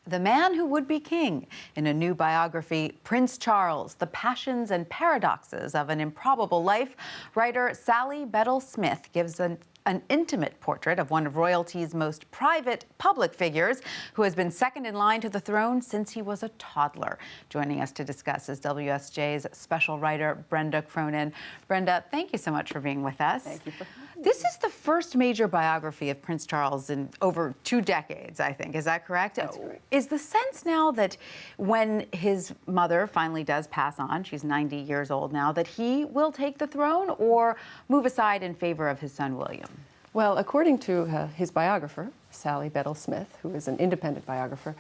The Man Who Would Be King. In a new biography, Prince Charles, The Passions and Paradoxes of an Improbable Life, writer Sally Bedell Smith gives an intimate portrait of one of royalty's most private public figures who has been second in line to the throne since he was a toddler. Joining us to discuss is WSJ's special writer, Brenda Cronin. Brenda, thank you so much for being with us. Thank you for having me. This is the first major biography of Prince Charles in over 2 decades, I think. Is that correct? That's correct. Is the sense now that when his mother finally does pass on, she's 90 years old now, that he will take the throne or move aside in favor of his son, William? Well, according to his biographer, Sally Bedell Smith, who is an independent biographer,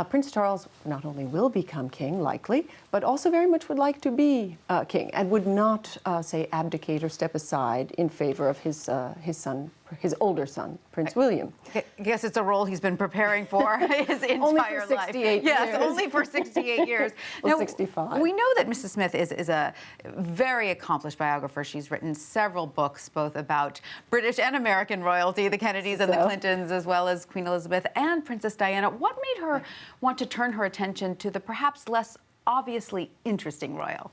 Prince Charles not only will become king, likely, but also very much would like to be king and would not, say, abdicate or step aside in favor of his son, his older son, Prince William. I guess it's a role he's been preparing for his entire only for life. 68 yes, years. only for 68 years. Well, now, 65. We know that Mrs. Smith is a very accomplished biographer. She's written several books, both about British and American royalty, the Kennedys and the Clintons, as well as Queen Elizabeth and Princess Diana. What made her want to turn her attention to the perhaps less obviously interesting royal?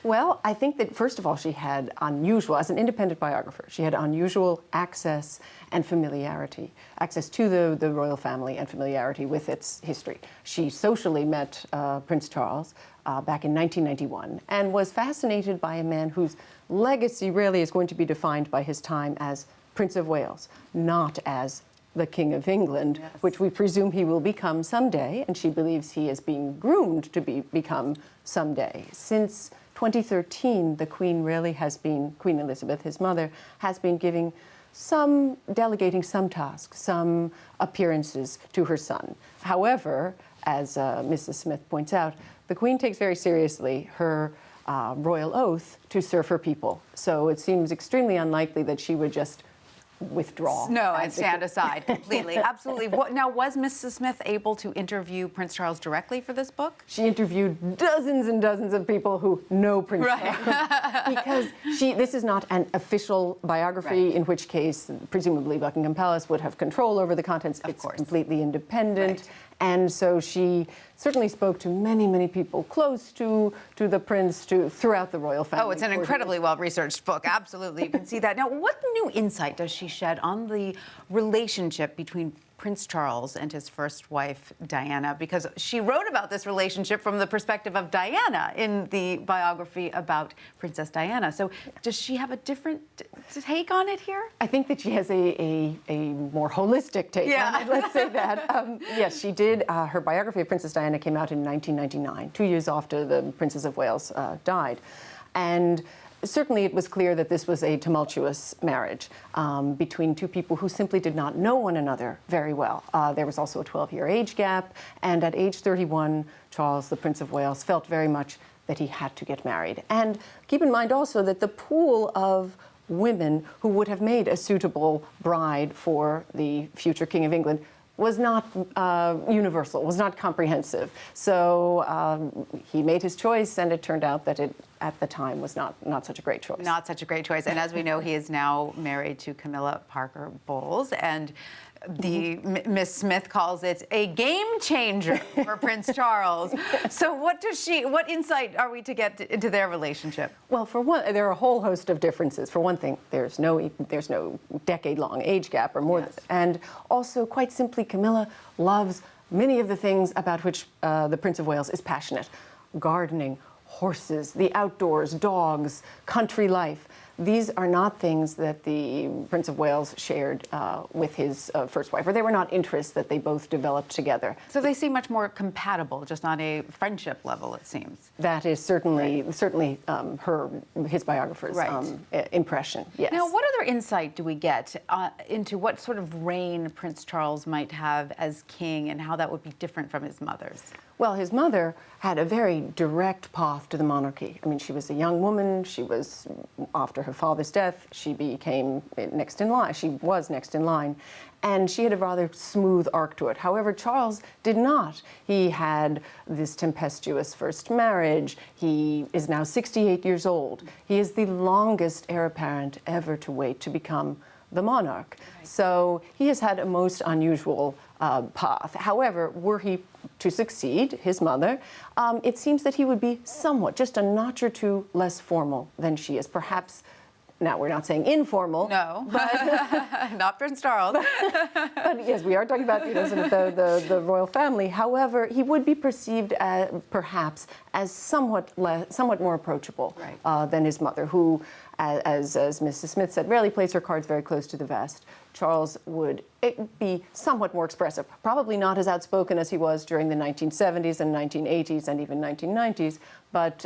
Well, I think that, first of all, she had unusual, as an independent biographer, she had unusual access and familiarity, access to the royal family and familiarity with its history. She socially met Prince Charles back in 1991 and was fascinated by a man whose legacy really is going to be defined by his time as Prince of Wales, not as the King of England, yes, which we presume he will become someday, and she believes he is being groomed to become someday. Since 2013, the Queen really has been, Queen Elizabeth, his mother, has been delegating some tasks, some appearances to her son. However, as Mrs. Smith points out, the Queen takes very seriously her royal oath to serve her people. So it seems extremely unlikely that she would just withdraw. No, and stand aside completely. Absolutely. Now, was Mrs. Smith able to interview Prince Charles directly for this book? She interviewed dozens and dozens of people who know Prince Charles. Because this is not an official biography, in which case, presumably, Buckingham Palace would have control over the contents. It's completely independent. And so she certainly spoke to many, many people close to the prince, throughout the royal family. Oh, it's an incredibly well-researched book. Absolutely, you can see that. Now, what new insight does she shed on the relationship between Prince Charles and his first wife, Diana? Because she wrote about this relationship from the perspective of Diana in the biography about Princess Diana. So does she have a different take on it here? I think that she has a more holistic take on it, let's say that. Yes, she did. Her biography of Princess Diana came out in 1999, 2 years after the Princess of Wales died. And certainly it was clear that this was a tumultuous marriage between two people who simply did not know one another very well. There was also a 12-year age gap, and at age 31, Charles, the Prince of Wales, felt very much that he had to get married. And keep in mind also that the pool of women who would have made a suitable bride for the future King of England was not universal, was not comprehensive. So he made his choice, and it turned out that it, at the time, was not such a great choice. Not such a great choice. And as we know, he is now married to Camilla Parker Bowles, and Miss Smith calls it a game changer for Prince Charles. So what insight are we to get into their relationship? Well, for one, there are a whole host of differences. For one thing, there's no decade-long age gap or more, and also, quite simply, Camilla loves many of the things about which the Prince of Wales is passionate: gardening, horses, the outdoors, dogs, country life. These are not things that the Prince of Wales shared with his first wife, or they were not interests that they both developed together. So they seem much more compatible, just on a friendship level, it seems. That is certainly his biographer's impression, yes. Now, what other insight do we get into what sort of reign Prince Charles might have as king and how that would be different from his mother's? Well, his mother had a very direct path to the monarchy. I mean, she was a young woman. She was, after her father's death, she became next in line. She was next in line. And she had a rather smooth arc to it. However, Charles did not. He had this tempestuous first marriage. He is now 68 years old. He is the longest heir apparent ever to wait to become the monarch. So he has had a most unusual path. However, were he to succeed, his mother, it seems that he would be somewhat, just a notch or two less formal than she is. Perhaps, now we're not saying informal. No, but not Prince Charles. But yes, we are talking about sort of the royal family. However, he would be perceived perhaps as somewhat more approachable than his mother, who, as Mrs. Smith said, rarely plays her cards very close to the vest. Charles would be somewhat more expressive, probably not as outspoken as he was during the 1970s and 1980s and even 1990s, but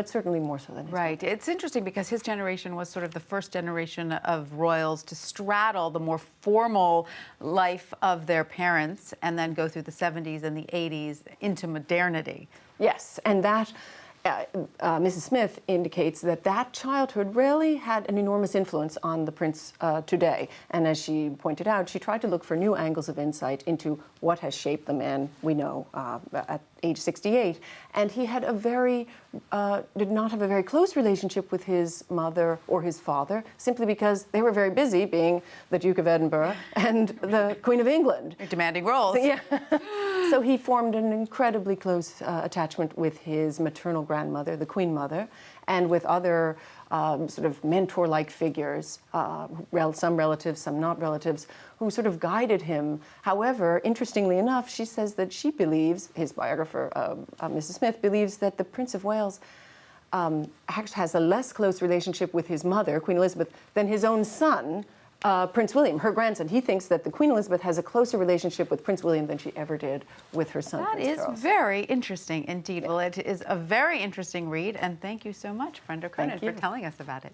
certainly more so than his Right. It's interesting because his generation was sort of the first generation of royals to straddle the more formal life of their parents and then go through the 70s and the 80s into modernity. Yes, and that Mrs. Smith indicates that childhood really had an enormous influence on the prince today. And as she pointed out, she tried to look for new angles of insight into what has shaped the man we know at age 68. And he had did not have a very close relationship with his mother or his father, simply because they were very busy being the Duke of Edinburgh and the Queen of England. Demanding roles. Yeah. So he formed an incredibly close attachment with his maternal grandmother, the Queen Mother, and with other sort of mentor-like figures, some relatives, some not relatives, who sort of guided him. However, interestingly enough, she says that she believes, his biographer, Mrs. Smith, believes that the Prince of Wales has a less close relationship with his mother, Queen Elizabeth, than his own son, Prince William, her grandson. He thinks that the Queen Elizabeth has a closer relationship with Prince William than she ever did with her son, Prince Charles. That is very interesting indeed. Well, it is a very interesting read, and thank you so much, Brenda Cronin, for telling us about it.